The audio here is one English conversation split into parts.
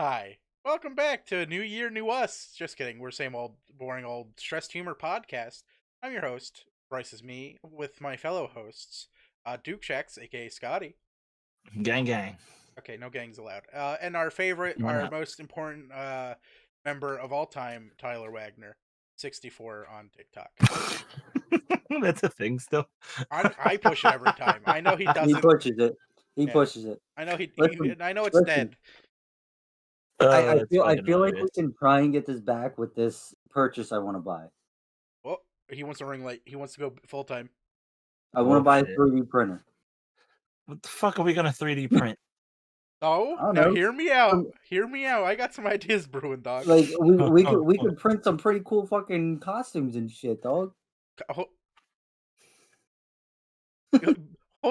Hi. Welcome back to New Year, New Us. Just kidding. We're same old, boring old stressed humor podcast. I'm your host, Bryce is me, with my fellow hosts, Duke Checks, aka Scotty. Gang, gang. Okay, no gangs allowed. And our favorite, Why our not? most important member of all time, Tyler Wagner, 64 on TikTok. That's a thing still. I push it every time. I know he He doesn't. pushes it. He Yeah. pushes it. I know Listen, I know it's listen. dead. I That's feel fucking like we hilarious. can try and get this back with this purchase I want to buy. Well, he wants to ring light. He wants to go full time. I want to buy a Bullshit. 3D printer. What the fuck are we gonna 3D print? Oh, I don't now know. hear me out. Hear me out. I got some ideas brewing, dog. Like we could print some pretty cool fucking costumes and shit, dog. Hold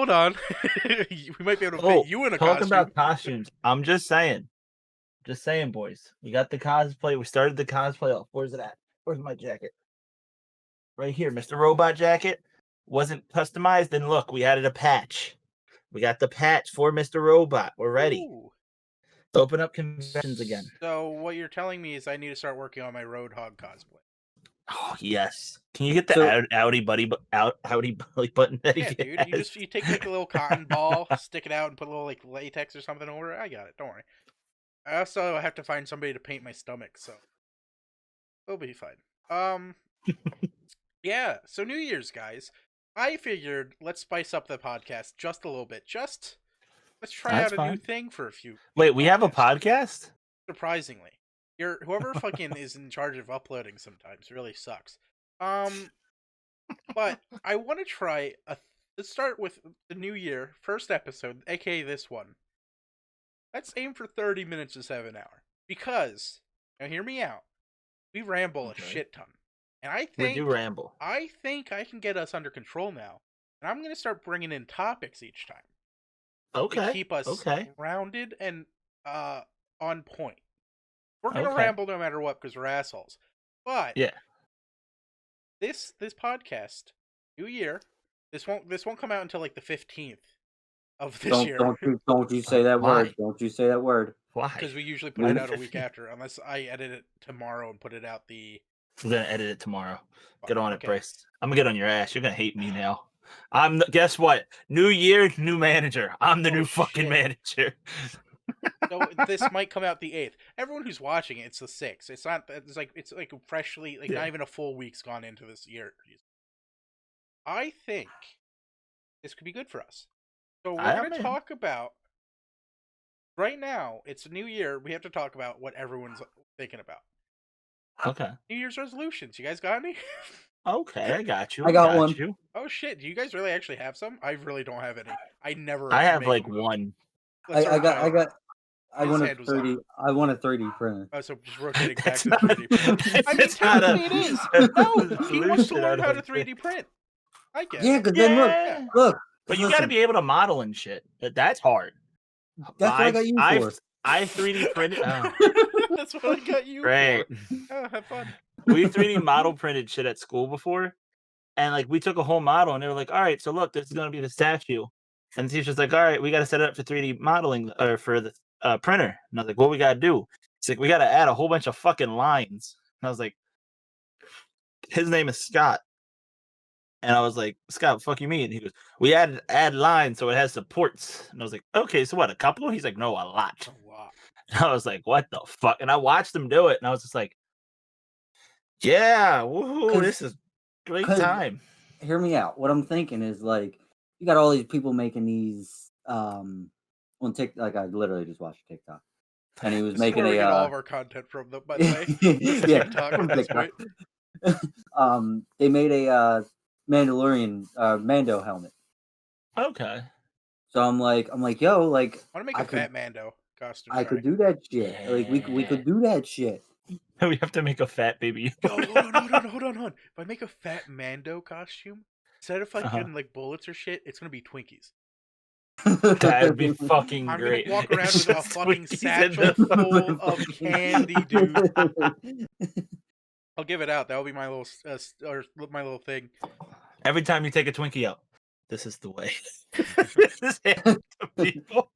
on. We might be able to fit you in a talk costume. about costumes. I'm just saying, boys. We got the cosplay. We started the cosplay off. Where's it at? Where's my jacket? Right here, Mr. Robot jacket. Wasn't customized, and look, we added a patch. We got the patch for Mr. Robot. We're ready. Ooh. Open up conventions again. So what you're telling me is I need to start working on my Roadhog cosplay. Oh yes. Can you get the Audi buddy button that he Yeah, dude. has? You take like a little cotton ball, stick it out, and put a little like latex or something over it. I got it. Don't worry. I also have to find somebody to paint my stomach, so it'll be fine. Yeah. So New Year's, guys. I figured let's spice up the podcast just a little bit. Let's try That's out a new fine. thing for a few. Wait, we have a podcast? Surprisingly, whoever fucking is in charge of uploading sometimes really sucks. But I want to try let's start with the New Year first episode, aka this one. Let's aim for 30 minutes to 7 hour because now hear me out. We ramble a shit ton, and We do ramble. I think I can get us under control now, and I'm gonna start bringing in topics each time. Okay. To keep us rounded and on point. We're gonna ramble no matter what because we're assholes. But yeah, this podcast, New Year, this won't come out until like the 15th of this year. Don't you say that word? Don't you say that word? Why? Because we usually put it out a week after, unless I edit it tomorrow and put it out the. We're gonna edit it tomorrow. Get on it, Bryce. I'm gonna get on your ass. You're gonna hate me now. Guess what? New year, new manager. I'm the new fucking manager. So this might come out the 8th. Everyone who's watching it, it's the 6th. It's not. It's like freshly, not even a full week's gone into this year. I think this could be good for us. So we're going to talk about. Right now, it's a new year. We have to talk about what everyone's thinking about. Okay. New Year's resolutions. You guys got any? Okay, I got you. I got one. You. Oh shit! Do you guys really actually have some? I really don't have any. I have like one. I want a 30. I want a 3D printer. Oh, so just rotating back to 3D printer. I mean, technically it is. No, he wants to learn how to 3D print. I guess. Yeah, because then look. But you got to be able to model and shit. That's hard. That's what I got you for. I 3D printed. Oh. That's what I got you for. Oh, have fun. We 3D model printed shit at school before. And like we took a whole model and they were like, all right, so look, this is going to be the statue. And the teacher's like, all right, we got to set it up for 3D modeling or for the printer. And I was like, what we got to do? It's like, we got to add a whole bunch of fucking lines. And I was like, his name is Scott. And I was like, Scott, what the fuck you mean? He goes, we add lines so it has supports. And I was like, okay, so what, a couple? He's like, no, a lot. A lot. And I was like, what the fuck? And I watched him do it. And I was just like, yeah, woohoo, this is great time. Hear me out. What I'm thinking is like, you got all these people making these on TikTok. Like I literally just watched TikTok, and he was making all of our content from them, by the way. Yeah, TikTok, that's TikTok. Right. They made a Mandalorian Mando helmet. Okay. So I'm like, yo, like I want to make a fat Mando costume. I could do that shit. Yeah. Like we could do that shit. We have to make a fat baby. Yo, hold on. If I make a fat Mando costume, instead of like getting like bullets or shit, it's gonna be Twinkies. That'd be fucking great. I'm gonna walk around with a fucking satchel full of candy, dude. I'll give it out. That'll be my little thing. Every time you take a Twinkie out, this is the way. This is handed to people.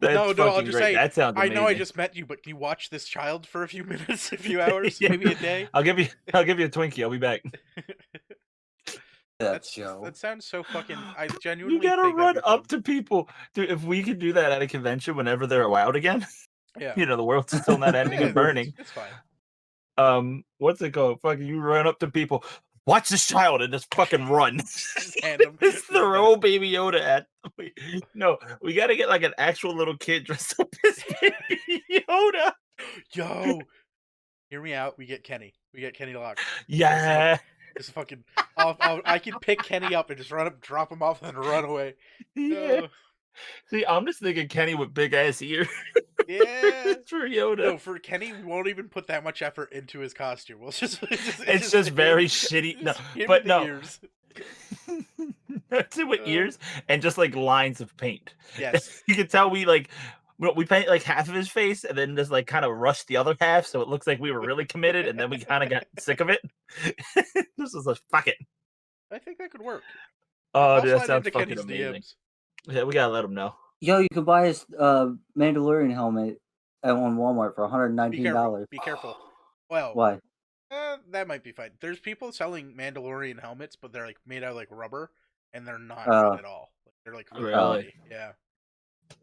That's No, I'll fucking just great. say, That sounds I amazing. know I just met you, but can you watch this child for a few minutes, a few hours, Yeah. maybe a day? I'll give you a Twinkie. I'll be back. That show. That sounds so fucking. I You genuinely gotta think that'd run be up fun. to people, dude. If we could do that at a convention whenever they're allowed again, Yeah, you know, the world's still not ending yeah, and burning. it's fine. What's it called? Fucking, you run up to people. Watch this child and just fucking run. Just hand them. Just throw Baby Yoda at them. No, we gotta get like an actual little kid dressed up as Baby Yoda. Yo, hear me out. We get Kenny. We get Kenny Lock. Yeah. Just fucking. I can pick Kenny up and just run up, drop him off, and then run away. Yeah. See, I'm just thinking Kenny with big ass ears. Yeah. For Yoda. No, for Kenny, we won't even put that much effort into his costume. We'll It's just very shitty. No, him but with the no. ears. That's it with ears and just like lines of paint. Yes. You can tell we paint like half of his face and then just like kind of rushed the other half so it looks like we were really committed and then we kind of got sick of it. This was like, fuck it. I think that could work. Oh, dude, that slide sounds into fucking Kenny's amazing. DMs. Yeah, we gotta let him know. Yo, you can buy a Mandalorian helmet on Walmart for $119. Be careful. Well, Why? that might be fine. There's people selling Mandalorian helmets, but they're like made out of like rubber, and they're not good at all. They're like really Really? heavy. Yeah. So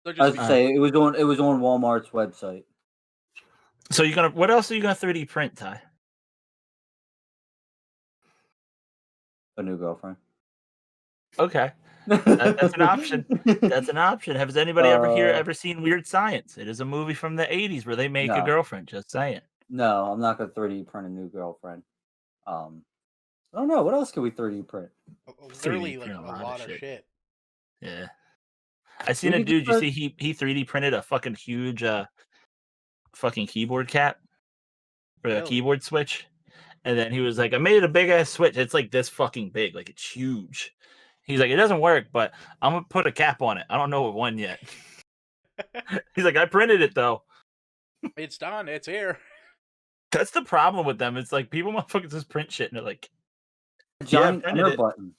I was just gonna say it was on Walmart's website. So what else are you gonna 3D print, Ty? A new girlfriend. Okay. That's an option. That's an option. Has anybody ever seen Weird Science? It is a movie from the 80s where they make a girlfriend. Just saying. No, I'm not gonna 3D print a new girlfriend. I don't know. What else can we 3D print? literally like a lot of shit. Yeah. I seen a dude. You see, he 3D printed a fucking huge fucking keyboard cap or a keyboard switch, and then he was like, "I made a big ass switch. It's like this fucking big, like it's huge." He's like, "It doesn't work, but I'm gonna put a cap on it. I don't know what one yet." He's like, "I printed it though." It's done. It's here. That's the problem with them. It's like people motherfuckers just print shit and they're like, giant enter button.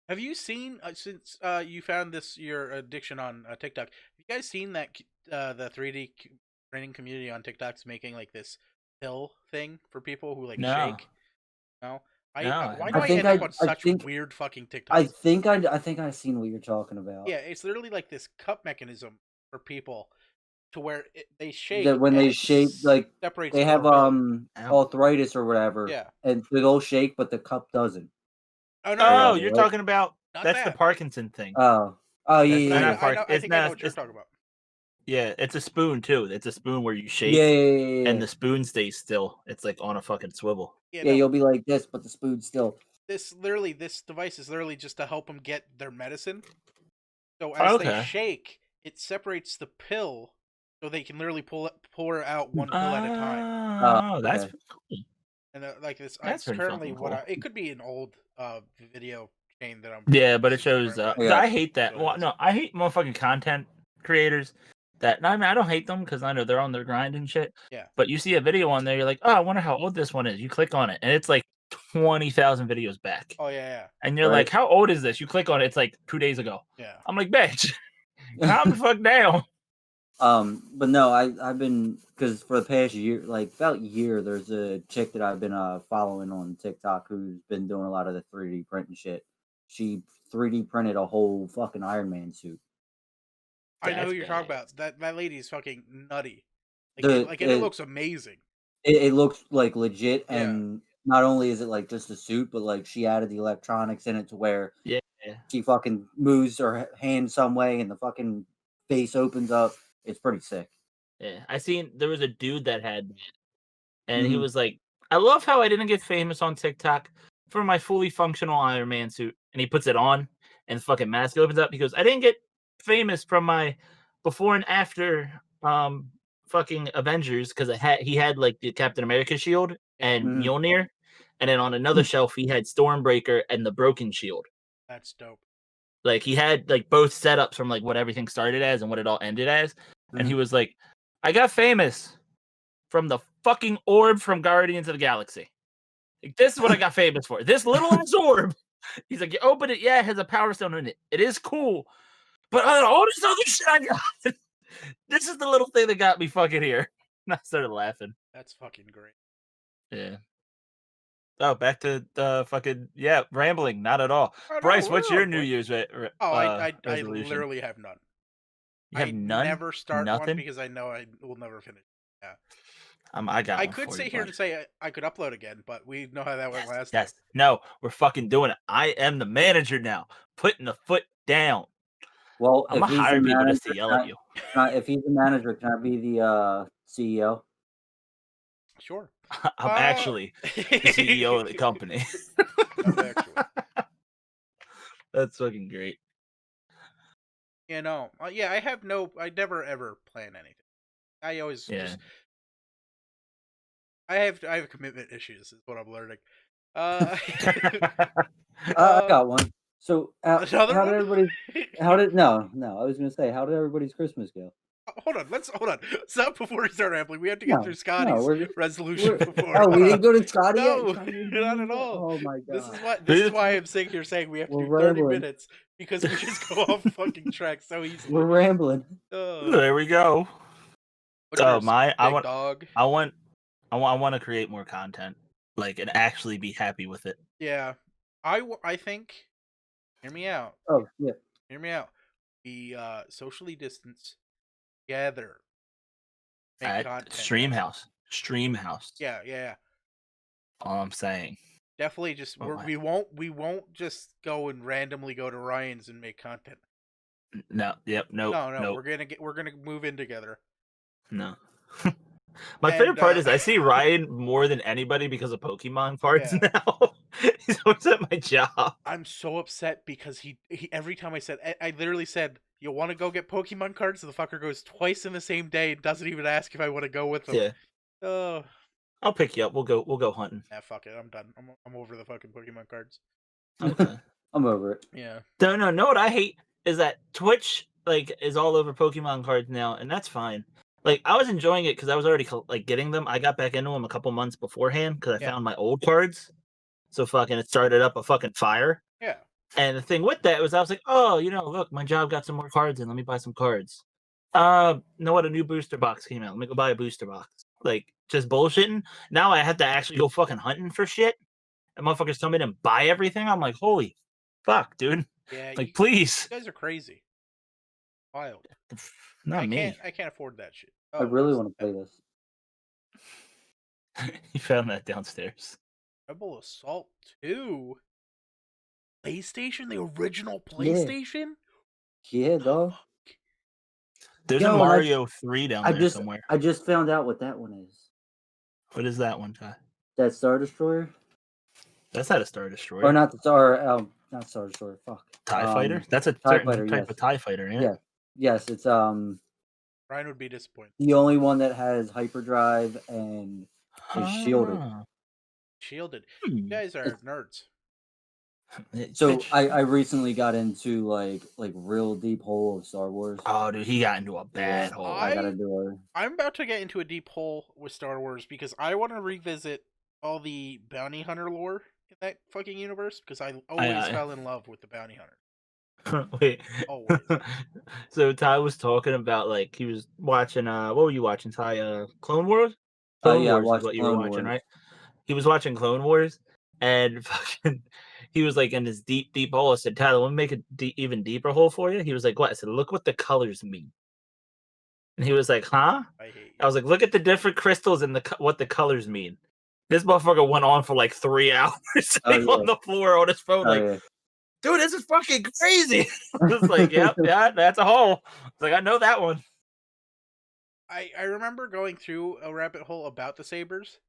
Have you seen since you found your addiction on TikTok? Have you guys seen that the 3D printing community on TikTok's making like this pill thing for people who like shake? No. Why do I end up on such weird fucking TikTok? I think I've seen what you're talking about. Yeah, it's literally like this cup mechanism for people to where they shake. That when they shake, like they have arthritis or whatever. Yeah, and they'll shake, but the cup doesn't. Oh no! You're talking about that's the Parkinson thing. Yeah. I think I know what you're talking about. Yeah, it's a spoon too. It's a spoon where you shake, and the spoon stays still. It's like on a fucking swivel. Yeah, you'll be like this, but the spoon's still. This device is literally just to help them get their medicine. So as they shake, it separates the pill, so they can literally pour out one pill at a time. Oh, that's cool. And like this, that's currently cool. It could be an old video chain that I'm. Yeah, but it shows. I hate that. Well, no, I hate motherfucking content creators. I don't hate them because I know they're on their grind and shit. Yeah. But you see a video on there, you're like, oh, I wonder how old this one is. You click on it, and it's like 20,000 videos back. Oh yeah. And you're like, how old is this? You click on it, it's like 2 days ago. Yeah. I'm like, bitch, calm the fuck down. But no, I've been, because for the past year, like about a year, there's a chick that I've been following on TikTok who's been doing a lot of the 3D printing shit. She 3D printed a whole fucking Iron Man suit. I know who you're talking about. That lady is fucking nutty. It looks amazing. It looks like legit, and not only is it like just a suit, but like she added the electronics in it to where she fucking moves her hand some way, and the fucking face opens up. It's pretty sick. Yeah, I seen there was a dude that had, and he was like, "I love how I didn't get famous on TikTok for my fully functional Iron Man suit," and he puts it on, and the fucking mask opens up. He goes, "I didn't get famous from my before and after fucking Avengers because he had like the Captain America shield and Mjolnir, and then on another shelf he had Stormbreaker and the Broken Shield." That's dope. Like he had like both setups from like what everything started as and what it all ended as, and he was like, "I got famous from the fucking orb from Guardians of the Galaxy. Like, this is what I got famous for. This little ass orb." He's like, "You open it, it has a power stone in it. It is cool, But all this other shit I got. This is the little thing that got me fucking here. And I started laughing. That's fucking great. Yeah. Oh, back to fucking rambling. Not at all. Oh, no, Bryce, we're what's your on New point. Year's I resolution? literally have none. You have I none? never start one Nothing? because I know I will never finish. Yeah. I got I one could for sit you, here bud. and say I could upload again, but we know how that went last Yes. time. No, we're fucking doing it. I am the manager now. Putting the foot down. Well, I'm if gonna he's the hire people just manager, to yell at you. if he's the manager, can I be the CEO? Sure. I'm actually the CEO of the company. Not actually. That's fucking great. You know, I never ever plan anything. I always just, I have commitment issues, is what I'm learning. I got one. So, Another how one? did everybody? No? I was gonna say, how did everybody's Christmas go? Hold on. Stop before we start rambling. We have to get through Scotty's resolution before. Oh, we didn't go to Scotty yet. No, Scotty didn't not do at it? all. Oh my god! This is why I'm sitting here saying we have to do We're 30 rambling. minutes because we just go off fucking track so easily. We're rambling. There we go. What's So yours, I big want dog? I want to create more content, like, and actually be happy with it. Yeah, I think. Hear me out. Oh yeah. Hear me out. We socially distance together. Make At content. Stream house. Yeah. All I'm saying. Definitely just we won't just go and randomly go to Ryan's and make content. No. Yep. No. No. We're gonna move in together. No. My favorite part is I see Ryan more than anybody because of Pokemon cards now. He's always at my job. I'm so upset because he every time I literally said, "You want to go get Pokemon cards?" And the fucker goes twice in the same day and doesn't even ask if I want to go with him. Yeah. Oh. I'll pick you up. We'll go hunting. Nah, fuck it. I'm done. I'm over the fucking Pokemon cards. Okay. I'm over it. Yeah. No. Know what I hate is that Twitch is all over Pokemon cards now, and that's fine. Like, I was enjoying it because I was already getting them. I got back into them a couple months beforehand because I found my old cards. So fucking it started up a fucking fire. Yeah. And the thing with that was I was like, oh, look, my job got some more cards in. Let me buy some cards. Know what? A new booster box came out. Let me go buy a booster box. Like, just bullshitting. Now I have to actually go fucking hunting for shit. And motherfuckers come in and buy everything. I'm like, holy fuck, dude. Yeah. Like, please. You guys are crazy. Wild. Not me. I can't afford that shit. I really want to play this. You found that downstairs. Rebel Assault 2? PlayStation? The original PlayStation? Yeah, dog. There's a Mario 3 down there somewhere. I just found out what that one is. What is that one, Ty? That Star Destroyer? That's not a Star Destroyer. Or not the Star, not Star Destroyer. Fuck. TIE Fighter? That's a TIE certain Fighter, type of TIE Fighter, yeah? Yeah. Yes, it's Ryan would be disappointed. the only one that has hyperdrive and is shielded. Shielded. You guys are nerds. So I recently got into like real deep hole of Star Wars. Oh, dude, he got into a bad hole. I gotta do it. I'm about to get into a deep hole with Star Wars because I want to revisit all the bounty hunter lore in that fucking universe because I always fell in love with the bounty hunter. Wait. Always. So Ty was talking about he was watching what were you watching, Ty? Clone Wars? Clone Wars is what you were watching, right? He was watching Clone Wars and fucking he was in this deep hole. I said, Tyler, let me make a even deeper hole for you. He was like, what? I said, look what the colors mean. And he was like, huh? I was like, look at the different crystals and what the colors mean. This motherfucker went on for 3 hours on the floor on his phone, dude, this is fucking crazy. I was like, yeah, that's a hole. It's like, I know that one. I remember going through a rabbit hole about the sabers.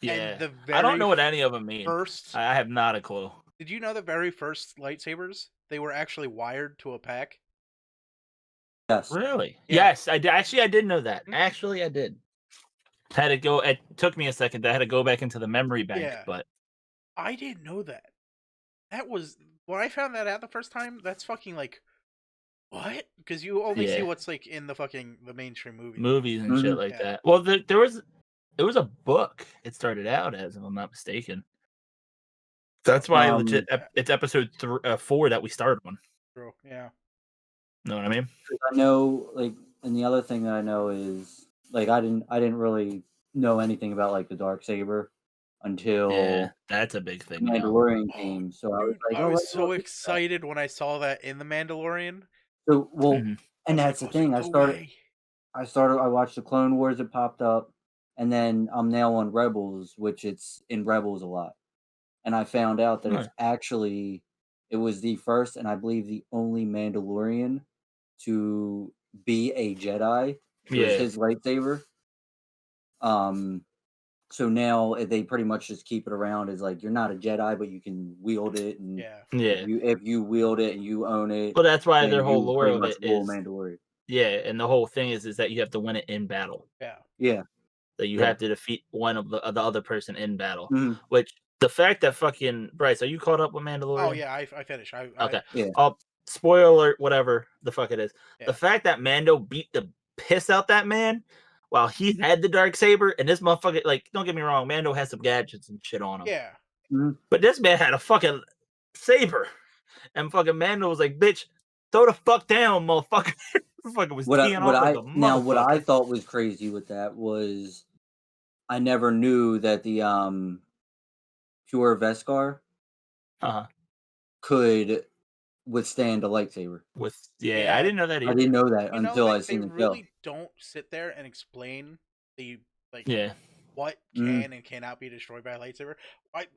Yeah. I don't know what any of them mean. I have not a clue. Did you know the very first lightsabers, they were actually wired to a pack? Yes. Really? Yeah. Yes, I did. Actually, I did know that. Actually, I did. Had to go. It took me a second. I had to go back into the memory bank, but I didn't know that. That was when I found that out the first time. That's fucking what? Because you only see what's in the mainstream movies and shit like that. Well, there was a book. It started out as, if I'm not mistaken. That's why it's episode 4 that we started on. True. Yeah. Know what I mean? I know, like, and the other thing that I know is, like, I didn't really know anything about like the Darksaber until Yeah, that's a big thing now. Mandalorian Oh, came. So I was dude, like, I oh, was let's so look at that. excited when I saw that in The Mandalorian. So well, Mhm. I and was that's the like, thing. no way. I watched the Clone Wars. It popped up, and then I'm now on Rebels, which it's in Rebels a lot. And I found out that Huh. it was the first and I believe the only Mandalorian to be a Jedi. It was Yeah. his lightsaber. Um, so now they pretty much just keep it around as like you're not a Jedi, but you can wield it, and Yeah. Yeah. if you wield it and you own it, Well, that's why their then whole you lore pretty of much it rule is Mandalorian. and the whole thing is that you have to win it in battle. Yeah. Yeah, That you yeah. have to defeat one of the other person in battle. Mhm. Which the fact that fucking Bryce, are you caught up with Mandalorian? Oh yeah, I finished. Okay. Yeah. Spoiler alert, whatever the fuck it is. Yeah. The fact that Mando beat the piss out that man while he had the Darksaber, and this motherfucker, like, don't get me wrong, Mando has some gadgets and shit on him. Yeah. Mhm. But this man had a fucking saber. And fucking Mando was like, bitch, throw the fuck down, motherfucker. Fucking was teeing off like a motherfucker. What I thought was crazy with that was I never knew that the pure Veskar Uh-huh. could withstand a lightsaber. I Yeah. didn't know that I either. didn't know that You know, until I they seen the show. really don't sit there and explain the Yeah. what can and cannot be destroyed by a lightsaber.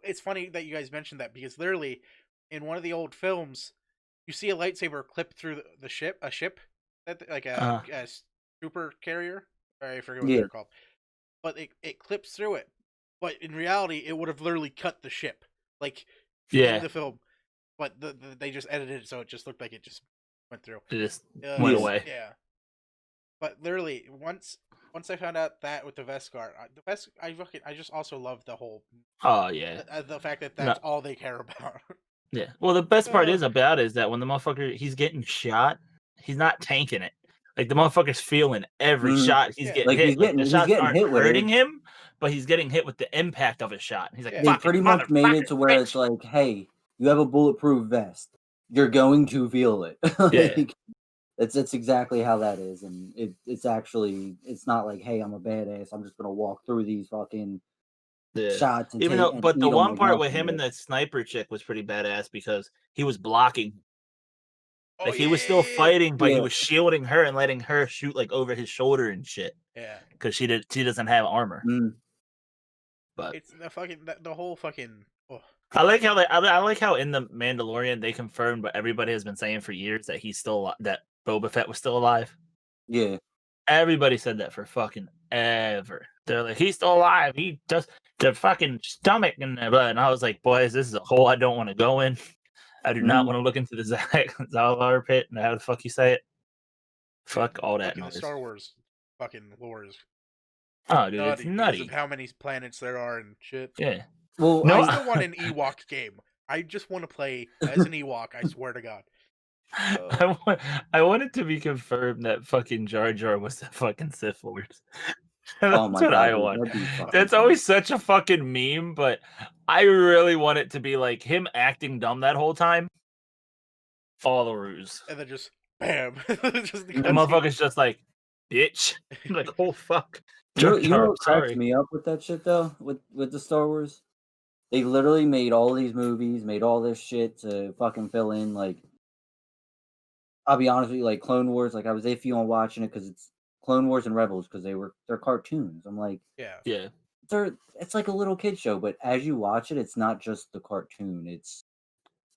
It's funny that you guys mentioned that because literally in one of the old films, you see a lightsaber clip through a ship, that like a super carrier. I forget what Yeah. they're called, but it clips through it. But in reality, it would have literally cut the ship, like Yeah. in the film. But they just edited it so it just looked like it just went through. It just went Yeah. away. Yeah. But literally, once I found out that with the Veskar, I just also love the whole Oh, yeah. the fact that that's all they care about. Yeah. Well, the best part is about it is that when the motherfucker, he's getting shot, he's not tanking it. Like, the motherfucker's feeling every shot he's Yeah. getting Like, hit. Like, the shots getting aren't hit with hurting it. him, but he's getting hit with the impact of his shot. He's like, Yeah. They fucking pretty much made it to where bitch. it's like, hey, you have a bulletproof vest. You're going to feel it. Yeah. That's exactly how that is, and it's actually it's not like, hey, I'm a badass. I'm just gonna walk through these fucking Yeah. shots and Even take though, and but the eat 'em one like part with nothing. him and the sniper chick was pretty badass because he was blocking. Oh, Like, he was still fighting, but he Yeah. was shielding her and letting her shoot like over his shoulder and shit. Yeah. Because she doesn't have armor. Mm. But It's the whole fucking. Oh. I like how I like how in the Mandalorian they confirmed what everybody has been saying for years that he's still that Boba Fett was still alive. Yeah. Everybody said that for fucking ever. They're like, he's still alive. He just the fucking stomach and blood. And I was like, boys, this is a hole I don't want to go in. I do not want to look into the Zalvar pit and how the fuck you say it. Fuck all that The noise. Star Wars fucking lore is Oh, dude, it's because nutty. of how many planets there are and shit. Yeah. Well, I still want an Ewok game. I just want to play as an Ewok. I swear to God. I want it to be confirmed that fucking Jar Jar was the fucking Sith Lord. oh That's my what god, I dude, want. that'd be fucking That's funny. always such a fucking meme, but I really want it to be like him acting dumb that whole time. All the ruse. And then just bam. Just The motherfucker's just like, bitch. I'm like, oh fuck. You Jar know what cracks sorry. me up with that shit though? With the Star Wars? They literally made all these movies, made all this shit to fucking fill in, like, I'll be honest with you, like Clone Wars, like I was iffy on watching it because it's Clone Wars and Rebels because they're cartoons. I'm like, Yeah. it's like a little kid show, but as you watch it, it's not just the cartoon. It's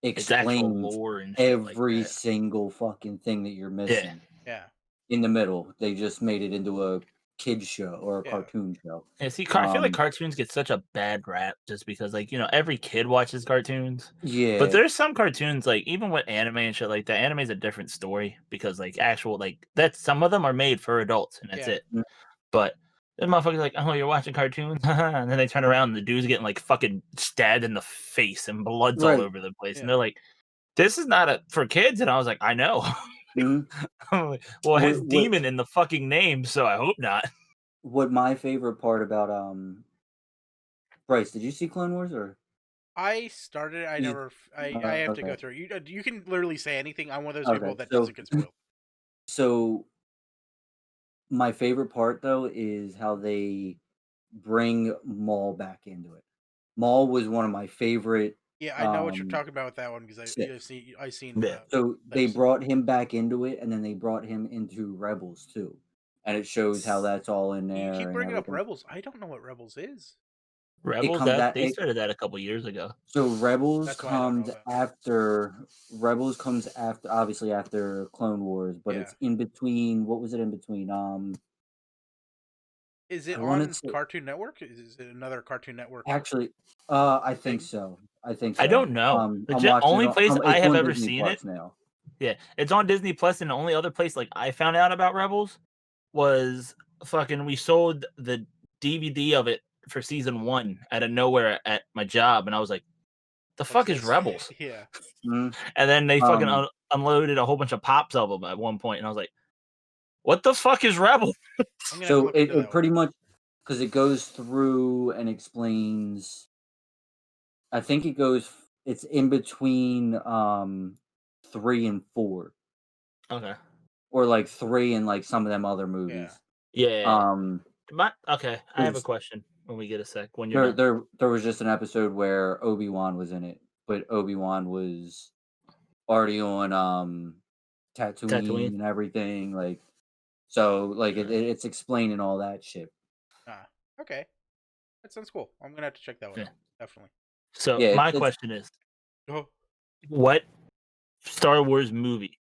actual explains lore and shit every like that. single fucking thing that you're missing. Yeah. In the middle, they just made it into a kids show or a Yeah. cartoon show. Yeah, see, I feel like cartoons get such a bad rap just because, like, you know, every kid watches cartoons. Yeah, But there's some cartoons, like, even with anime and shit like that, anime is a different story because, like, actual, like, that's some of them are made for adults and that's Yeah. it. But the motherfuckers like, oh, you're watching cartoons? And then they turn around and the dude's getting, like, fucking stabbed in the face and blood's all over the place. And they're like, this is not for kids. And I was like, I know. I'm like, well, it has demon in the fucking name, so I hope not. What my favorite part about Bryce, did you see Clone Wars or? I started. I never. I have to go through. You can literally say anything. I'm one of those people that doesn't get spoiled. So my favorite part though is how they bring Maul back into it. Maul was one of my favorite Yeah, I know what you're talking about with that one because Sith. I seen Yeah. So they clips. brought him back into it, and then they brought him into Rebels too, and it shows how that's all in You there. keep and bringing up everything. Rebels. I don't know what Rebels is. Rebels, comes that out- they it- started that a couple years ago. So Rebels That's why I don't know comes about it. after obviously after Clone Wars, but Yeah. it's in between. What was it in between? Is it I wanna on say- Cartoon Network? Is it another Cartoon Network? Actually, I think Thing? so. I think I so. don't know. I'm The watching only it on- place it's I have on ever Disney seen Plus it. now. Yeah, it's on Disney Plus, and the only other place like I found out about Rebels was fucking we sold the DVD of it for season 1 out of nowhere at my job, and I was like, "The fuck is this? Rebels?" Yeah. Mhm. And then they fucking Um, unloaded a whole bunch of pops of them at one point, and I was like, "What the fuck is Rebels?" I'm gonna have to So look into that it pretty one. much because it goes through and explains. I think it goes. It's in between 3 and 4, Okay. or like 3 and like some of them other movies. Yeah. Okay, I have a Is- question when we get a sec. When you're there was just an episode where Obi-Wan was in it, but Obi-Wan was already on Tatooine and everything, like, so like it's explaining all that shit. Okay. That sounds cool. I'm gonna have to check that one out. Definitely. So Yeah, my it's- question is, Oh, what Star Wars movie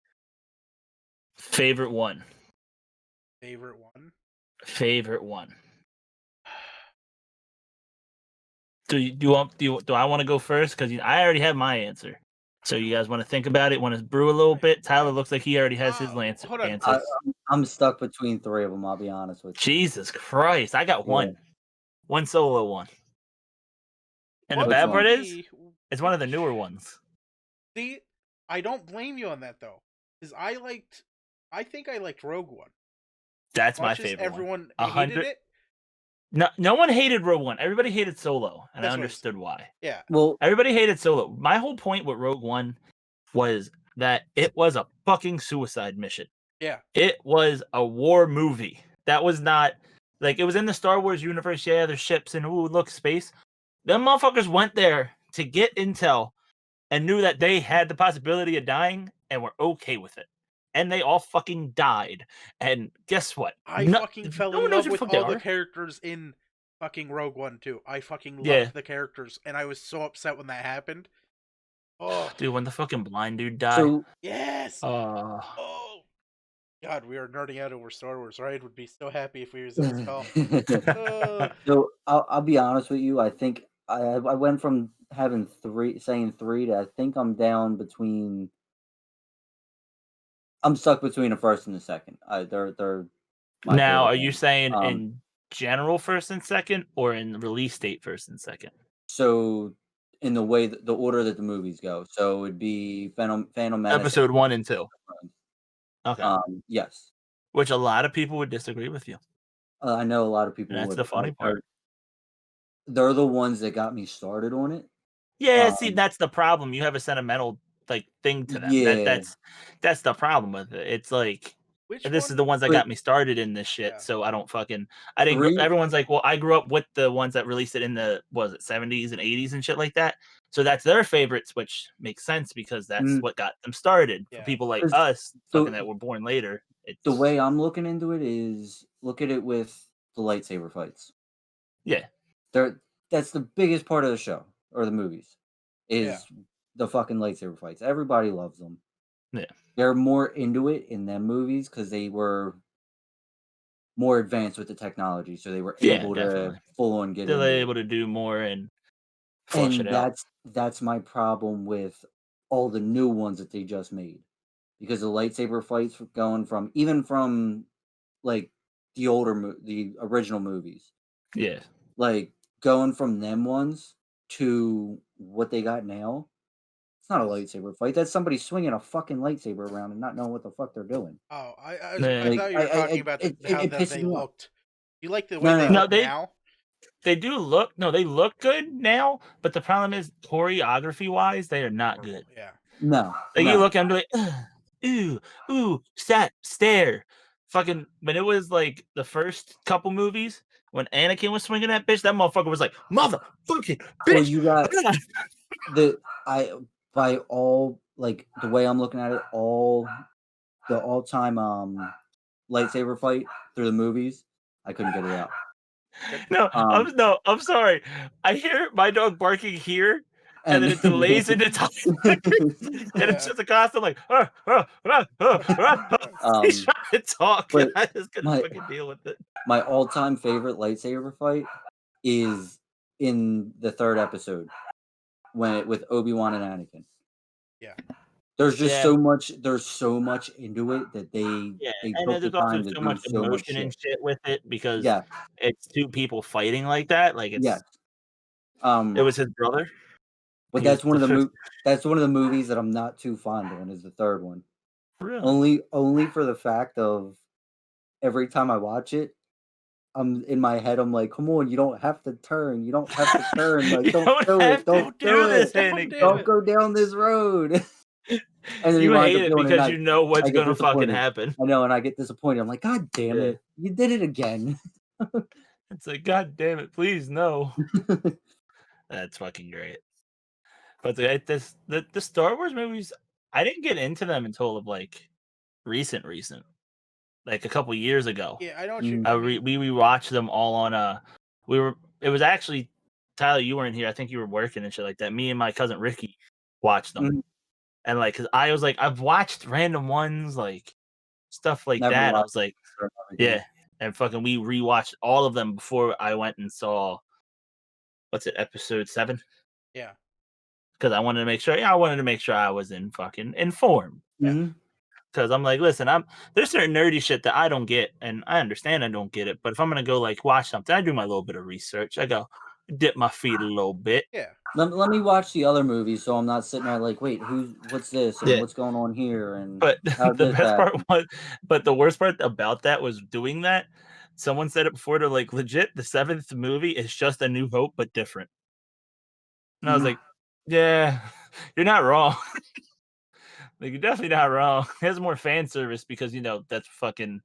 favorite one? favorite one? Favorite one. Do I want to go first? Because I already have my answer. So you guys want to think about it? Want to brew a little bit? Tyler looks like he already has his answer. Hold on. I'm stuck between 3 of them. I'll be honest with you. Jesus Christ! I got one, one solo one. And What the bad one? part is, it's one of the newer ones. See, I don't blame you on that though, because I think I liked Rogue One. That's my Much as favorite everyone one. hated it. No one hated Rogue One. Everybody hated Solo, and That's I what understood why. Yeah. Well, Everybody hated Solo. My whole point with Rogue One was that it was a fucking suicide mission. Yeah. It was a war movie. That was not like it was in the Star Wars universe. Yeah, there's ships and ooh, look, space. Them motherfuckers went there to get intel and knew that they had the possibility of dying and were okay with it. And they all fucking died. And guess what? I fucking fell in love with they all the are. characters in fucking Rogue One too. I fucking loved Yeah. the characters, and I was so upset when that happened. Oh, Dude, when the fucking blind dude died. so yes. Oh, God, we are nerding out over Star Wars. Ryan would be so happy if we was in this call. so I'll be honest with you. I think I went from having saying 3 to I think I'm down between. I'm stuck between the first and the second. They're my now, favorite are you ones. saying in general first and second, or in release date first and second? So in the way the order that the movies go, so it'd be Phantom Menace, Episode 1 and 2. Okay. Yes. Which a lot of people would disagree with you. I know a lot of people And that's would. the funny part. They're the ones that got me started on it. Yeah, see, that's the problem. You have a sentimental thing to them. Yeah. That's the problem with it. It's like this is the ones that got me started in this shit. Yeah. So I didn't. Everyone's like, well, I grew up with the ones that released it in the 70s and 80s and shit like that. So that's their favorites, which makes sense because that's what got them started. For people like us, that were born later. The way I'm looking into it is look at it with the lightsaber fights. Yeah. That's the biggest part of the show or the movies is the fucking lightsaber fights. Everybody loves them. Yeah. They're more into it in them movies because they were more advanced with the technology, so they were able to full on get. They're able to do more and flush it out. That's my problem with all the new ones that they just made, because the lightsaber fights going from like the original movies. Yeah. Like going from them ones to what they got now. It's not a lightsaber fight. That's somebody swinging a fucking lightsaber around and not knowing what the fuck they're doing. Oh, I thought you were talking about how they looked. You like the way they look now? They do look. No, they look good now. But the problem is, choreography wise, they are not good. Yeah. No. You look, I'm like, ooh, stare. Fucking when it was like the first couple movies, when Anakin was swinging that bitch, that motherfucker was like, motherfucking bitch. Well, you got by all, like, the way I'm looking at it, the all-time lightsaber fight through the movies, I couldn't get it out. No, I'm sorry. I hear my dog barking here, and then it delays into time, and it's just a constant like, he's trying to talk, and I just couldn't fucking deal with it. My all-time favorite lightsaber fight is in the third episode with Obi-Wan and Anakin. Yeah. There's just so much. There's so much into it that they took the time to do so much emotion and shit with it because Yeah. it's two people fighting like that. Like it's Yes. It was his brother. But that's one of the movies that I'm not too fond on. Is the third one. Really? Only for the fact of every time I watch it, I'm in my head. I'm like, come on, you don't have to turn. You don't have to turn. Like, don't do it. Don't do it. Don't go down this road. And then you hate it because you know what's gonna fucking happen. I know, and I get disappointed. I'm like, God damn it, you did it again. It's like, God damn it, please no. That's fucking great. But the Star Wars movies, I didn't get into them until like recent, like a couple years ago. Yeah, I know what you mean. We rewatched them all on it was actually, Tyler, you weren't here. I think you were working and shit like that. Me and my cousin Ricky watched them. Mm-hmm. And like, cause I was like, I've watched random ones, like stuff like that. I was like, yeah. And fucking, we rewatched all of them before I went and saw, what's it, episode 7? Yeah. Cause I wanted to make sure I was fucking informed. Mm-hmm. Cause I'm like, listen, there's certain nerdy shit that I don't get, and I understand I don't get it. But if I'm gonna go like watch something, I do my little bit of research. I go dip my feet a little bit. Yeah. Let me watch the other movies, so I'm not sitting there like, wait, what's this and what's going on here? And but the worst part about that was doing that. Someone said it before. They're like, legit, the 7th movie is just A New Hope but different. And I was like, yeah, you're not wrong. Like, you're definitely not wrong. It has more fan service because that's fucking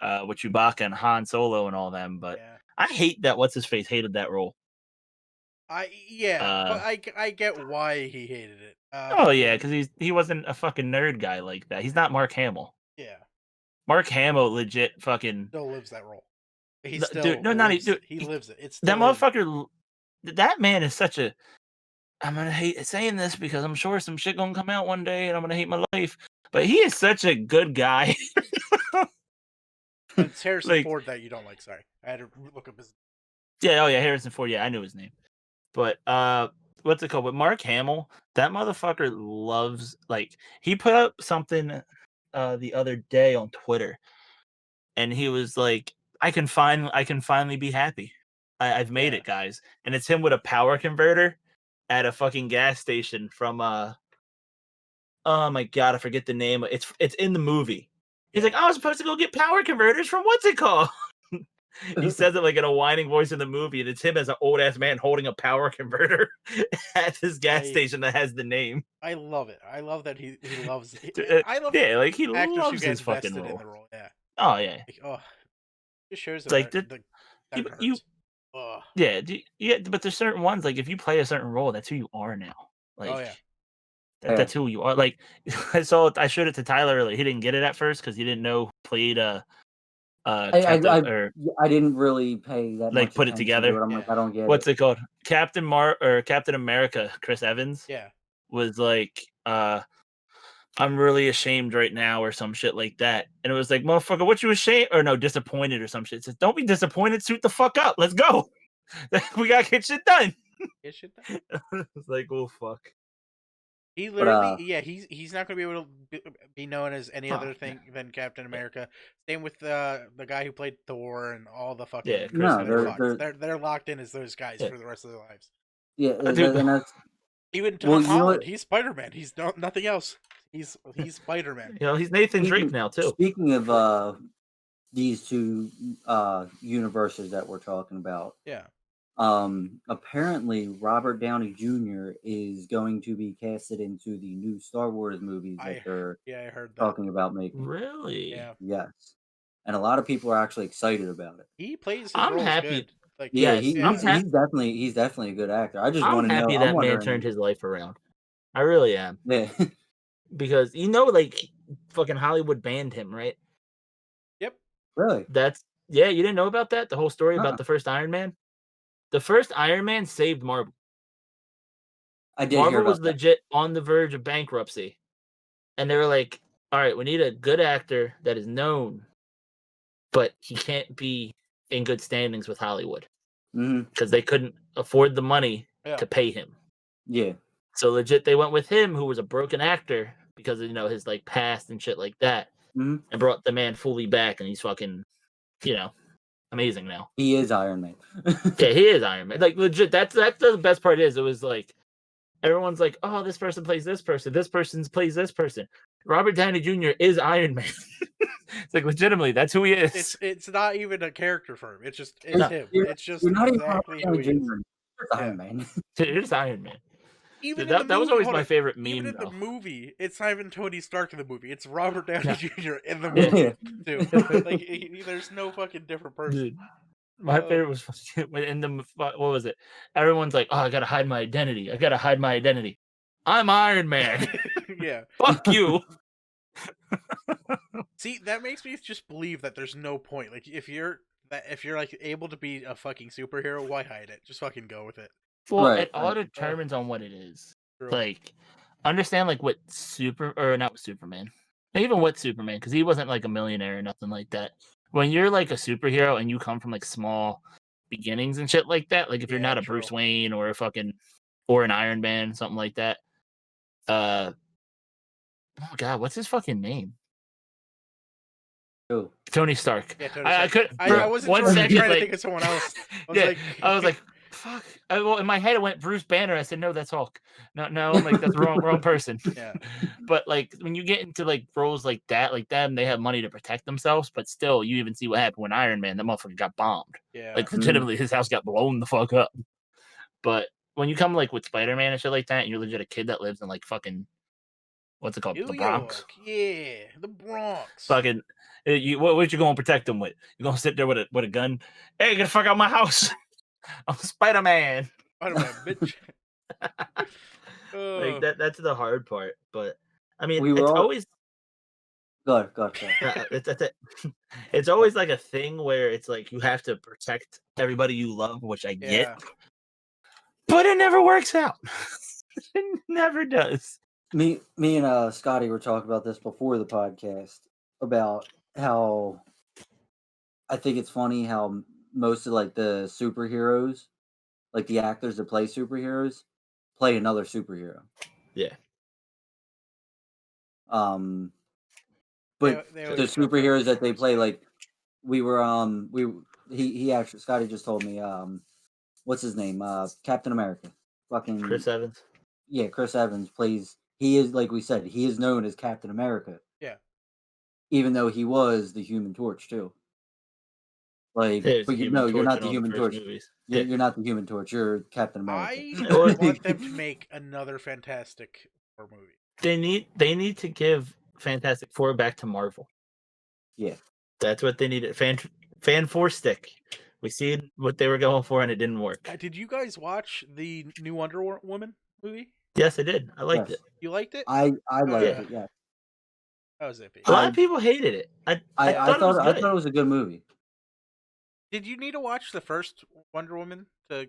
with Chewbacca and Han Solo and all them. But I hate that what's his face hated that role. But I get why he hated it. Because he wasn't a fucking nerd guy like that. He's not Mark Hamill. Yeah, Mark Hamill legit fucking still lives that role. He lives it. It's that motherfucker. That man is such a. I'm gonna hate saying this because I'm sure some shit gonna come out one day and I'm gonna hate my life. But he is such a good guy. It's Harrison Ford that you don't like. Sorry, I had to look up his. Yeah, Harrison Ford. Yeah, I knew his name. But what's it called? With Mark Hamill, that motherfucker loves, like, he put up something the other day on Twitter, and he was like, I can finally be happy. I've made it, guys. And it's him with a power converter at a fucking gas station from oh my god, I forget the name. It's in the movie. He's like, I was supposed to go get power converters from what's it called? He says it like in a whining voice in the movie, and it's him as an old ass man holding a power converter at this gas station that has the name. I love it. I love that he loves it. I love like he loves his fucking role. In the role. Yeah. Oh yeah. Like, it shows like yeah, but there's certain ones, like if you play a certain role, that's who you are now. Like that's who you are. Like I showed it to Tyler earlier. He didn't get it at first because he didn't know who played I didn't really pay that like much put it together. I'm like, I don't get what's it called? Captain America, Chris Evans. Yeah. Was like, I'm really ashamed right now, or some shit like that. And it was like, motherfucker, what you ashamed or no, disappointed or some shit. It says, don't be disappointed, suit the fuck up. Let's go. We gotta get shit done. Get shit done. It's like, oh fuck. He literally, he's not going to be able to be known as any other thing than Captain America. Same with the guy who played Thor and all the fucking. They're locked in as those guys for the rest of their lives. Yeah, and that's even Tom Holland. He's Spider-Man. He's nothing else. He's Spider-Man. He's Nathan Drake now too. Speaking of these two universes that we're talking about, Apparently Robert Downey Jr. is going to be casted into the new Star Wars movies that they're I heard that. talking about making. Really? Yeah, Yes, and a lot of people are actually excited about it. he plays his I'm roles happy. good. Like, Yeah, Yes, he's definitely a good actor. I just I'm want to know. happy I'm that man wondering. turned his life around. I really am. Yeah, Because like fucking Hollywood banned him, right? Yep. really. You didn't know about that? The whole story Uh-uh. about the first Iron Man? The first Iron Man saved Marvel. I did hear Marvel about was that. legit on the verge of bankruptcy. And they were like, all right, we need a good actor that is known, but he can't be in good standings with Hollywood. Because they couldn't afford the money to pay him. Yeah. So legit, they went with him, who was a broken actor because of his like past and shit like that, and brought the man fully back, and he's fucking, amazing now. He is Iron Man. Yeah, he is Iron Man. Like legit, that's the best part. It was like everyone's like, oh, this person plays this person, this person plays this person. Robert Downey Jr. is Iron Man. It's like legitimately, that's who he is. It's not even a character for him. It's just him. It's just not exactly who he is. Iron Man. It is Iron Man. Even Dude, that was always my favorite meme. Even in the movie, it's not even Tony Stark in the movie. It's Robert Downey Jr. in the Yeah. movie too. Like there's no fucking different person. Dude, my favorite was in the what was it? Everyone's like, "Oh, I gotta hide my identity. I gotta hide my identity. I'm Iron Man." Yeah. Fuck you. See, that makes me just believe that there's no point. Like if you're like able to be a fucking superhero, why hide it? Just fucking go with it. Well, Right, it all right. determines on what it is. True. Like, understand like what not with Superman, even with Superman, because he wasn't like a millionaire or nothing like that. When you're like a superhero and you come from like small beginnings and shit like that, like if you're not a Bruce Wayne or or an Iron Man, something like that. Oh God, what's his fucking name? Who? Tony Stark. Yeah, Tony I Stark. could. I wasn't sure. I was trying to think of someone else. I was like, fuck. Well, in my head, it went Bruce Banner. I said, no, that's Hulk. No, I'm like, that's the wrong person. Yeah. But like, when you get into like roles like that, like them, they have money to protect themselves. But still, you even see what happened when Iron Man, that motherfucker got bombed. Yeah. Like, legitimately, his house got blown the fuck up. But when you come like with Spider-Man and shit like that, and you're legit a kid that lives in like fucking, what's it called? New the Bronx. York. Yeah, the Bronx. Fucking, what you gonna protect them with? You gonna sit there with a gun? Hey, get the fuck out my house! I'm Spider-Man. Spider-Man, bitch. Like that's the hard part. But I mean, We were it's all- always Go ahead. it's always like a thing where it's like you have to protect everybody you love, which I get, but it never works out. It never does. Me and Scotty were talking about this before the podcast about how I think it's funny how most of like the superheroes, like the actors that play superheroes, play another superhero. Yeah. But the superheroes that they play, like he actually Scotty just told me what's his name? Captain America. Fucking Chris Evans. Yeah, Chris Evans plays. He is, like we said, he is known as Captain America. Yeah. Even though he was the Human Torch too. Like, but you're not the Human Torch. You're not the Human Torch. You're Captain America. I want them to make another Fantastic Four movie. They need to give Fantastic Four back to Marvel. Yeah, that's what they needed. Fan Four stick. We see what they were going for, and it didn't work. Did you guys watch the new Wonder Woman movie? Yes, I did. I liked it. You liked it? I liked it. Yeah. That was iffy. A lot of people hated it. I thought it was a good movie. Did you need to watch the first Wonder Woman to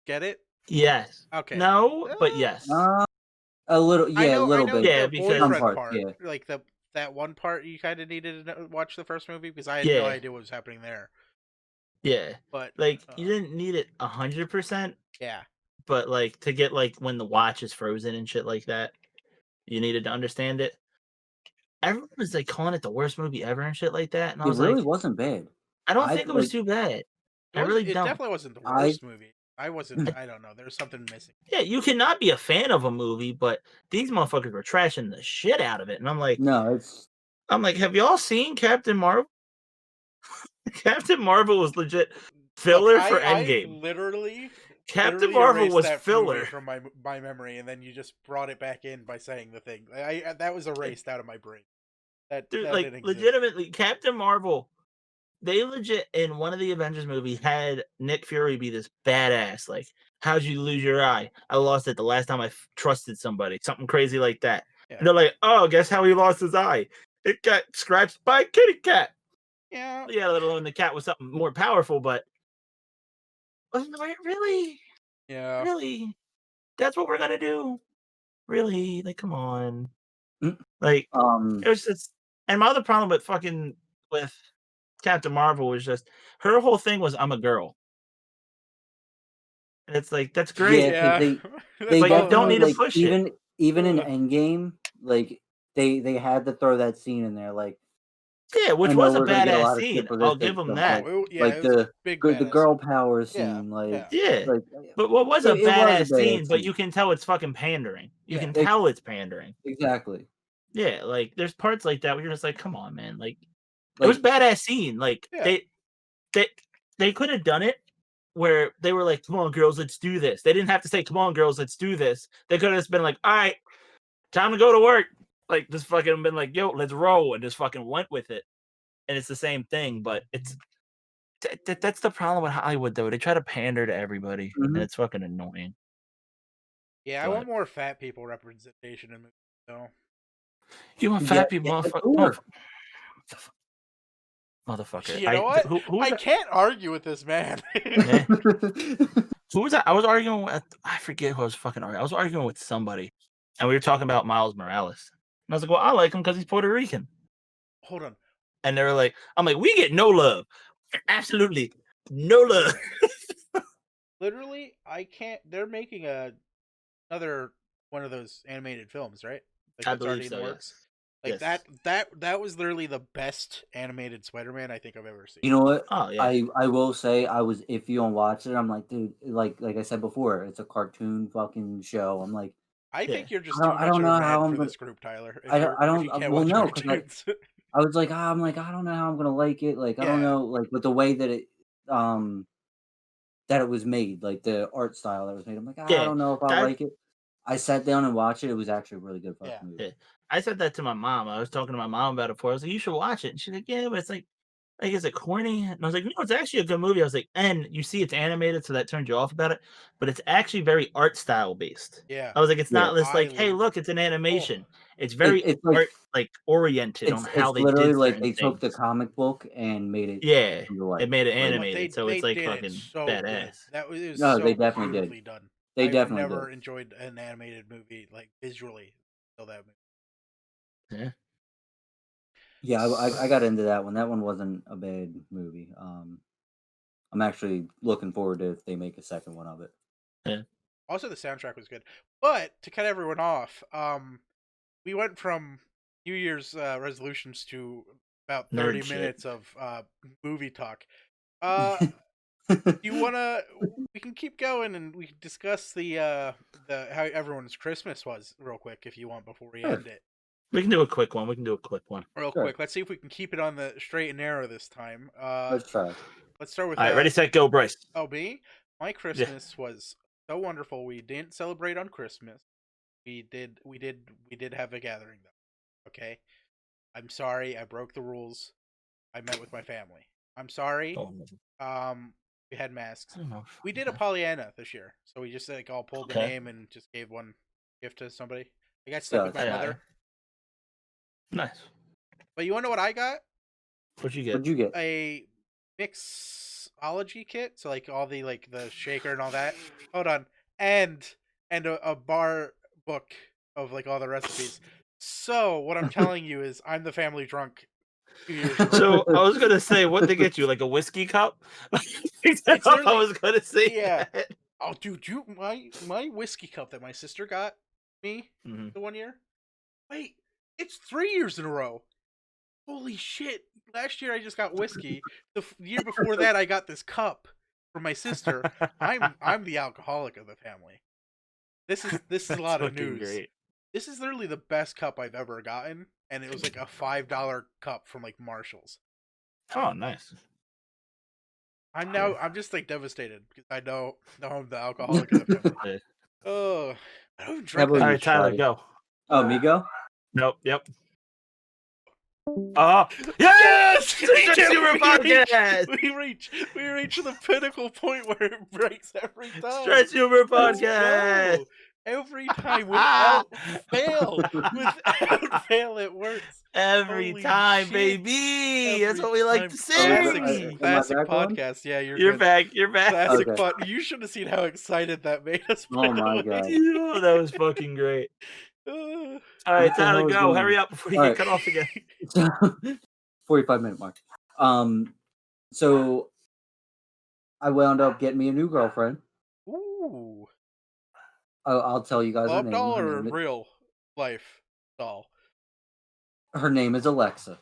get it? Yes. Okay. No, but yes. A little, a little bit. Yeah, because some part, like that one part you kind of needed to watch the first movie because I had no idea what was happening there. Yeah, but like you didn't need it 100%. Yeah, but like to get like when the watch is frozen and shit like that, you needed to understand it. Everyone was like calling it the worst movie ever and shit like that, and I was really like, wasn't bad. I don't think it was too bad. It definitely wasn't the worst movie. I wasn't. I don't know. There was something missing. Yeah, you cannot be a fan of a movie, but these motherfuckers were trashing the shit out of it, and I'm like, I'm like, have y'all seen Captain Marvel? Captain Marvel was legit. Filler Look, for I Endgame. literally Captain Marvel erased was that filler. movie from my memory, and then you just brought it back in by saying the thing. That was erased out of my brain. Dude, That like didn't exist. legitimately, Captain Marvel. They legit in one of the Avengers movies had Nick Fury be this badass. Like, how'd you lose your eye? I lost it the last time I trusted somebody. Something crazy like that. Yeah. And they're like, oh, guess how he lost his eye? It got scratched by a kitty cat. Yeah. Yeah, let alone the cat was something more powerful, but really? Yeah. Really? That's what we're gonna do? Really? Like, come on. Mm. Like, it was just, and my other problem with Captain Marvel was just her whole thing was I'm a girl. And it's like, that's great. Yeah, because they But you don't definitely need to like push it. even in Endgame, like they had to throw that scene in there. Like, Yeah, which I know was a we're gonna get a badass lot of shit scene. for this I'll give type them stuff, that. but Yeah, like it was a big the badass girl scene. power Yeah, scene, like Yeah. like But what was a it was a badass scene, badass but scene. you can tell it's fucking pandering. You Yeah. can tell it's pandering. Exactly. Yeah, like there's parts like that where you're just like, come on, man. Like it was a badass scene. Like Yeah. they could have done it where they were like, come on, girls, let's do this. They didn't have to say, come on, girls, let's do this. They could have just been like, all right, time to go to work. Like just fucking been like, yo, let's roll, and just fucking went with it. And it's the same thing, but it's that's the problem with Hollywood, though. They try to pander to everybody, and it's fucking annoying. Yeah, I want more fat people representation in movies, though. You want fat people, motherfucker. You know what? I can't argue with this man. Yeah. Who was that? I was arguing with, I forget who I was fucking arguing. I was arguing with somebody, and we were talking about Miles Morales. And I was like, well, I like him because he's Puerto Rican. Hold on. And they were like, I'm like, we get no love. Absolutely no love. Literally, I can't. They're making another one of those animated films, right? Like, I that's already believe in the so, works. yes. Like that was literally the best animated Spider-Man I think I've ever seen. You know what? Oh, yeah. I will say I was iffy on watching it. I'm like, dude, like I said before, it's a cartoon fucking show. I'm like, I think you're just I too much don't of know a how man I'm for gonna. this group, Tyler. I don't. Can't Well, watch no, because cartoons. I was like, I'm like, I don't know how I'm gonna like it. Like, I don't know, like with the way that it was made, like the art style that was made. I'm like, I don't know if I like it. I sat down and watched it. It was actually a really good fucking movie. Yeah. I said that to my mom. I was talking to my mom about it before. I was like, you should watch it. And she's like, yeah, but it's like, is it corny? And I was like, no, it's actually a good movie. I was like, and you see it's animated, so that turned you off about it. But it's actually very art style based. Yeah. I was like, it's not just like, hey, look, it's an animation. It's very it's art oriented on how they literally did like certain they took the things. comic book and made it. Yeah, life. it made it Like, animated, so it's like did fucking it so badass. good. It was No, so they definitely did. beautifully done. They I've definitely never did. enjoyed an animated movie like visually until that movie. Yeah. Yeah, I got into that one. That one wasn't a bad movie. I'm actually looking forward to if they make a second one of it. Yeah. Also, the soundtrack was good. But to cut everyone off, we went from New Year's resolutions to about 30 minutes of movie talk. You wanna? We can keep going and we can discuss the how everyone's Christmas was real quick if you want before we end it. We can do a quick one. Real quick. Let's see if we can keep it on the straight and narrow this time. Let's try. Let's start with. All right, ready, set, go, Bryce. Oh, me? My Christmas was so wonderful. We didn't celebrate on Christmas. We did have a gathering though. Okay. I'm sorry. I broke the rules. I met with my family. I'm sorry. We had masks. We did a Pollyanna this year, so we just like all pulled the name and just gave one gift to somebody. I got stuck with my mother. Nice. But you want to know what I got? What'd you get? What'd you get? A mixology kit, so like all the like the shaker and all that. Hold on, and a bar book of like all the recipes. So what I'm telling you is, I'm the family drunk. 2 years ago. So I was gonna say, what they get you, like a whiskey cup? I was gonna say, that. Oh, dude, my whiskey cup that my sister got me the 1 year. Wait, it's 3 years in a row. Holy shit! Last year I just got whiskey. The year before that I got this cup from my sister. I'm the alcoholic of the family. This is a lot of news. Great. This is literally the best cup I've ever gotten, and it was like a $5 cup from like Marshall's. Oh, nice. I'm just like devastated because I know I'm the alcoholic of the family. Yeah. Oh, I don't even How drink about that. All you, right, Tyler, Scotty? go. Oh, me go? Nope. Yep. Oh, yes! We Stretch did it! Humor Podcast. We reach the pinnacle point where it breaks every time. Stretch Humor Let's Podcast. go. Every time without fail. Without fail, it works. Every Holy time, shit. baby. That's Every what we like time. to say. Am I Classic back on? podcast. Yeah, You're good. back. You're back. Classic Okay. pod. You should have seen how excited that made us. Oh my God. Oh, that was fucking great. Uh, All right, What the hell Tyler, is go. going Hurry on? up before you All get right. cut off again. 45-minute mark. So I wound up getting me a new girlfriend. ooh. I'll tell you guys her Love name. doll or real life doll? Her name is Alexa.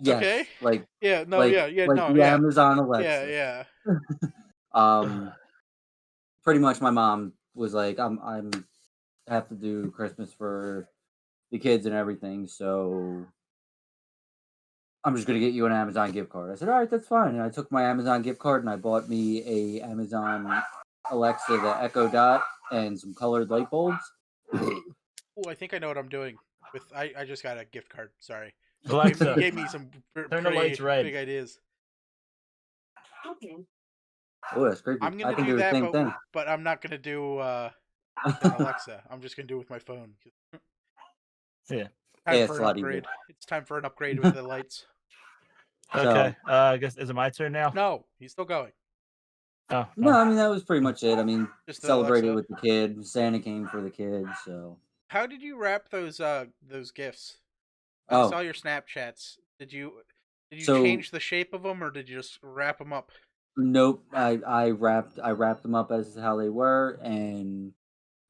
Yes, Okay. like Yeah. No. like Yeah. like No. the Yeah. Amazon Alexa. Yeah. Pretty much my mom was like, I'm have to do Christmas for the kids and everything, so I'm just gonna get you an Amazon gift card. I said, all right, that's fine. And I took my Amazon gift card and I bought me a Amazon Alexa, the Echo Dot, and some colored light bulbs. Oh, I think I know what I'm doing. I just got a gift card. Sorry. Alexa, Gave me some turn the lights red. big ideas. Oh, that's creepy. I'm I gonna can do do the that, same thing. but I'm not gonna do an Alexa. I'm just gonna do it with my phone. Yeah. Time Yeah, for it's an a lot easier. upgrade. It's time for an upgrade with the lights. Okay. I guess is it my turn now? No, he's still going. Oh, No, I mean that was pretty much it. I mean, Just the celebrated Alexa. with the kid. Santa came for the kids, so. How did you wrap those gifts? Oh. I saw your Snapchats. Did you So- change the shape of them, or did you just wrap them up? Nope. I wrapped them up as how they were, and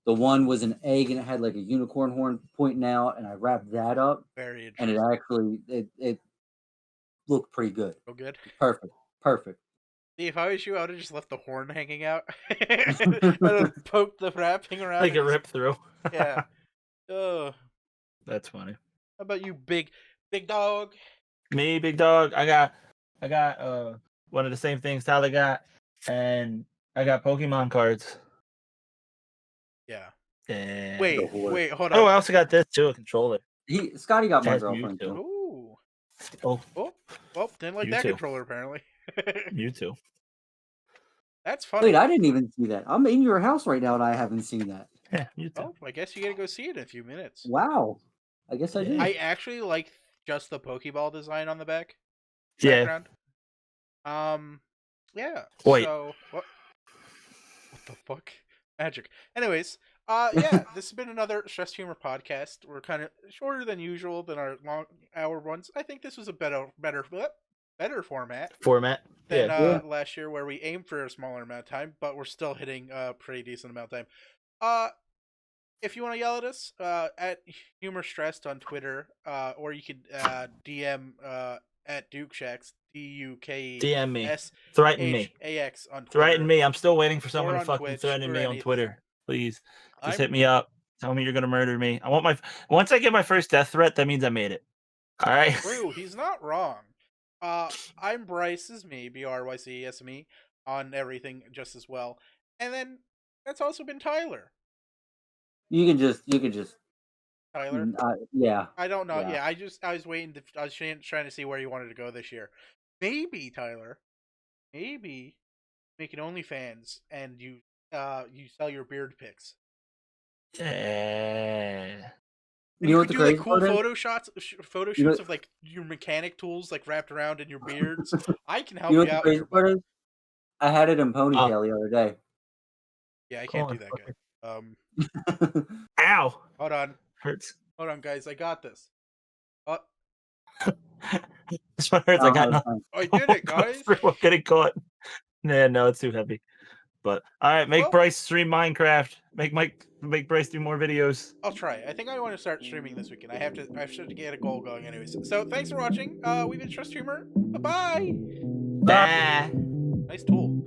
the one was an egg and it had like a unicorn horn pointing out, and I wrapped that up, Very and interesting. it actually it looked pretty good. So good. Perfect. See, if I was you, I would have just left the horn hanging out. I would have poked the wrapping around. like and it ripped through. Yeah. Oh. That's funny. How about you, big dog? Me, big dog. I got one of the same things Tyler got, and I got Pokemon cards. Yeah. And... Wait, hold on. Oh, I also got this too, a controller. Scotty got my Has girlfriend Mewtwo. too. Ooh. Oh, Well, didn't like You that too. controller apparently. you too. That's funny. Wait, I didn't even see that. I'm in your house right now and I haven't seen that. Yeah, you too. Oh, I guess you gotta go see it in a few minutes. Wow. I guess I did. I actually like just the Pokeball design on the back. Yeah. Background. Yeah. Wait. So what the fuck? Magic. Anyways, yeah, this has been another Stress Humor podcast. We're kind of shorter than usual than our long hour ones. I think this was a better format than last year, where we aimed for a smaller amount of time, but we're still hitting a pretty decent amount of time. If you want to yell at us, at Humor Stressed on Twitter, or you could DM at Duke Shacks, DM me. DUKESHAX Threaten me. on Twitter. Threaten me. I'm still waiting for someone Or to on fucking Twitch, threaten or me on anything. Twitter. Please. Just I'm- hit me up. Tell me you're gonna murder me. I want once I get my first death threat, that means I made it. All right. True, he's not wrong. I'm Bryce, is me, BRYCESME, on everything just as well. And then that's also been Tyler. You can just Tyler. yeah. I don't know. Yeah. Yeah, I was waiting I was trying to see where you wanted to go this year. Maybe, Tyler. Maybe make an OnlyFans and you sell your beard pics. Yeah. And You know you what could the do like crazy cool part is? photo You know- shoots of like your mechanic tools like wrapped around in your beards. I can help You know you what the out. crazy part is? I had it in ponytail the other day. Yeah, I can't Come do on, that, guy. Ow. Hold on, Hurts. guys. I got this. This one hurts. I got nothing. I did it, guys. We're getting caught. Nah, no, it's too heavy. But all right, make Well- Bryce stream Minecraft. Make Bryce do more videos. I'll try. I think I want to start streaming this weekend. I have to get a goal going, anyways. So thanks for watching. We've been Trust Humor. Bye. Bye. Nice tool.